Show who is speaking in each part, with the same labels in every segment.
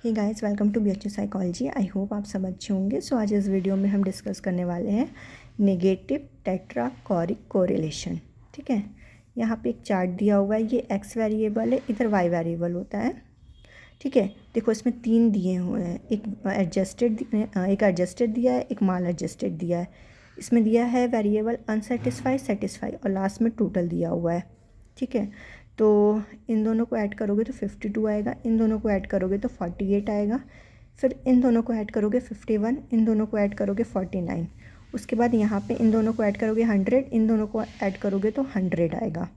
Speaker 1: Hey guys, welcome to BHU psychology. I hope आप सब अच्छे होंगे। सो आज इस वीडियो में हम डिस्कस करने वाले हैं नेगेटिव टेट्राकोरिक कोरिलेशन। ठीक है, यहाँ पे एक चार्ट दिया हुआ है। ये एक्स वेरिएबल है, इधर वाई वेरिएबल होता है। ठीक है, देखो इसमें 3 दिए हुए हैं। एक एडजस्टेड दिया है, एक माल एडजस्टेड दिया है। इसमें दिया है वेरिएबल अनसेटिस्फाई, सेटिस्फाई और लास्ट में टोटल दिया हुआ है। ठीक है, तो इन दोनों को ऐड करोगे तो 52 आएगा, इन दोनों को ऐड करोगे तो 48 आएगा, फिर इन दोनों को ऐड करोगे 51, इन दोनों को ऐड करोगे 49। उसके बाद यहाँ पे इन दोनों को ऐड करोगे 100, इन दोनों को ऐड करोगे तो 100 आएगा।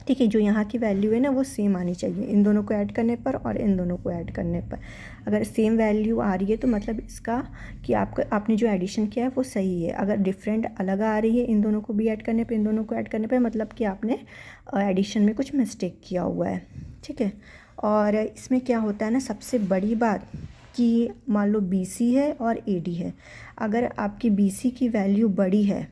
Speaker 1: ठीक है, जो यहाँ की वैल्यू है ना वो सेम आनी चाहिए इन दोनों को ऐड करने पर और इन दोनों को ऐड करने पर। अगर सेम वैल्यू आ रही है तो मतलब इसका कि आपने जो एडिशन किया है वो सही है। अगर डिफरेंट अलग आ रही है इन दोनों को भी ऐड करने पे, इन दोनों को ऐड करने पे, मतलब कि आपने एडिशन में कुछ मिस्टेक किया हुआ है। ठीक है, और इसमें क्या होता है ना, सबसे बड़ी बात कि मान लो BC है और AD है। अगर आपकी BC की वैल्यू बड़ी है,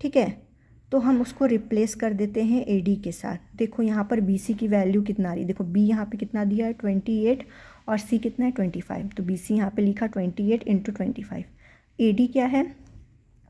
Speaker 1: ठीक है, तो हम उसको रिप्लेस कर देते हैं AD के साथ। देखो यहाँ पर BC की वैल्यू कितना आ रही है, देखो B यहाँ पे कितना दिया है 28 और C कितना है 25। तो BC यहाँ पे लिखा 28 × 25। AD क्या है,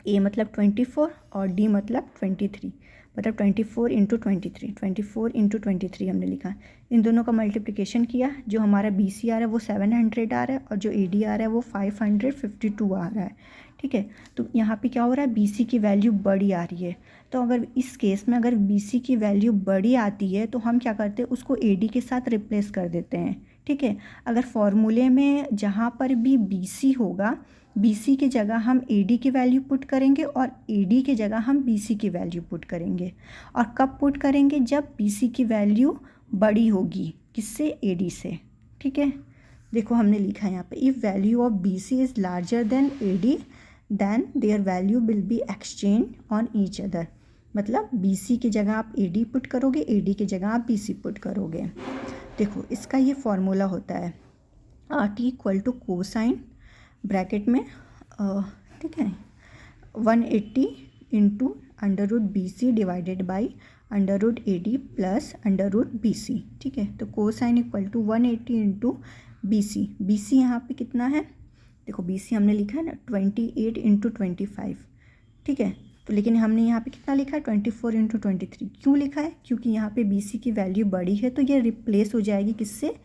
Speaker 1: A मतलब 24 और D मतलब 23, मतलब 24 × 23, 24 × 23 हमने लिखा। इन दोनों का मल्टीप्लिकेशन किया, जो हमारा BC आ रहा है वो 700 आ रहा है और जो AD आ रहा है वो 552 आ रहा है। ठीक है, तो यहाँ पे क्या हो रहा है, BC की वैल्यू बड़ी आ रही है। तो अगर इस केस में अगर BC की वैल्यू बड़ी आती है तो हम क्या करते हैं, उसको AD के साथ रिप्लेस कर देते हैं। ठीक है, अगर फॉर्मूले में जहाँ पर भी BC होगा, BC की जगह हम AD की वैल्यू पुट करेंगे और AD की जगह हम BC की वैल्यू पुट करेंगे। और कब पुट करेंगे, जब BC की वैल्यू बड़ी होगी, किससे, AD से। ठीक है, देखो हमने लिखा है यहाँ पे, if value of BC is larger than AD then their value will be exchange on each other. मतलब BC की जगह आप AD पुट करोगे, AD की जगह आप BC पुट करोगे। देखो इसका ये फॉर्मूला होता है RT = कोसाइन ब्रैकेट में, ठीक है, 180 × √BC divided by √AD plus √BC। ठीक है, तो कोसाइन = 180 × BC। BC यहाँ पे कितना है, देखो BC हमने लिखा है ना 28 × 25। ठीक है, तो लेकिन हमने यहाँ पे कितना लिखा है, 24 × 23। क्यों लिखा है, क्योंकि यहाँ पे BC की वैल्यू बड़ी है तो ये रिप्लेस हो जाएगी किससे,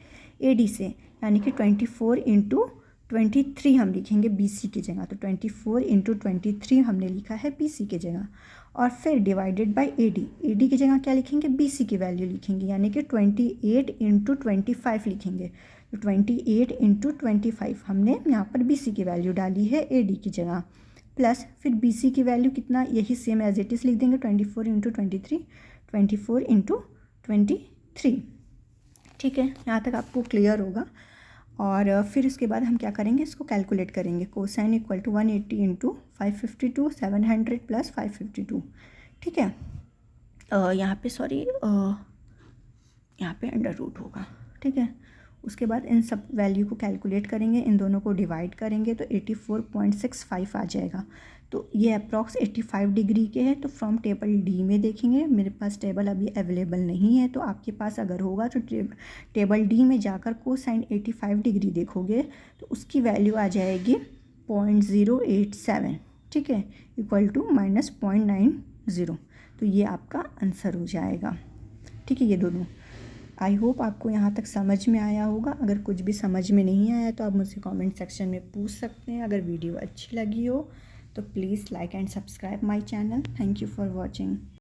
Speaker 1: AD से। यानी कि 24 × 23 हम लिखेंगे BC की जगह, तो 24 × 23 हमने लिखा है BC की जगह। और फिर डिवाइडेड बाय AD की जगह क्या लिखेंगे, BC की वैल्यू लिखेंगे, यानी कि 28 × 25 लिखेंगे। तो 28 × 25 हमने यहाँ पर BC की वैल्यू डाली है AD की जगह, प्लस फिर BC की वैल्यू कितना, यही सेम एज इट इज़ लिख देंगे, 24 × 23, 24 × 23। ठीक है, यहाँ तक आपको क्लियर होगा। और फिर उसके बाद हम क्या करेंगे, इसको कैलकुलेट करेंगे। कोसाइन = 180 × 552, 700 + 552। ठीक है, यहाँ पे सॉरी, यहाँ पे √ होगा। ठीक है, उसके बाद इन सब वैल्यू को कैलकुलेट करेंगे, इन दोनों को डिवाइड करेंगे तो 84.65 आ जाएगा। तो ये अप्रॉक्स 85 डिग्री के हैं। तो फ्रॉम टेबल D में देखेंगे, मेरे पास टेबल अभी अवेलेबल नहीं है, तो आपके पास अगर होगा तो टेबल D में जाकर कोसाइन 85 डिग्री देखोगे तो उसकी वैल्यू आ जाएगी 0.087। ठीक है, = -0.90। तो ये आपका आंसर हो जाएगा। ठीक है, ये दोनों। आई होप आपको यहाँ तक समझ में आया होगा। अगर कुछ भी समझ में नहीं आया तो आप मुझसे कमेंट सेक्शन में पूछ सकते हैं। अगर वीडियो अच्छी लगी हो तो please like and subscribe my channel. Thank you for watching.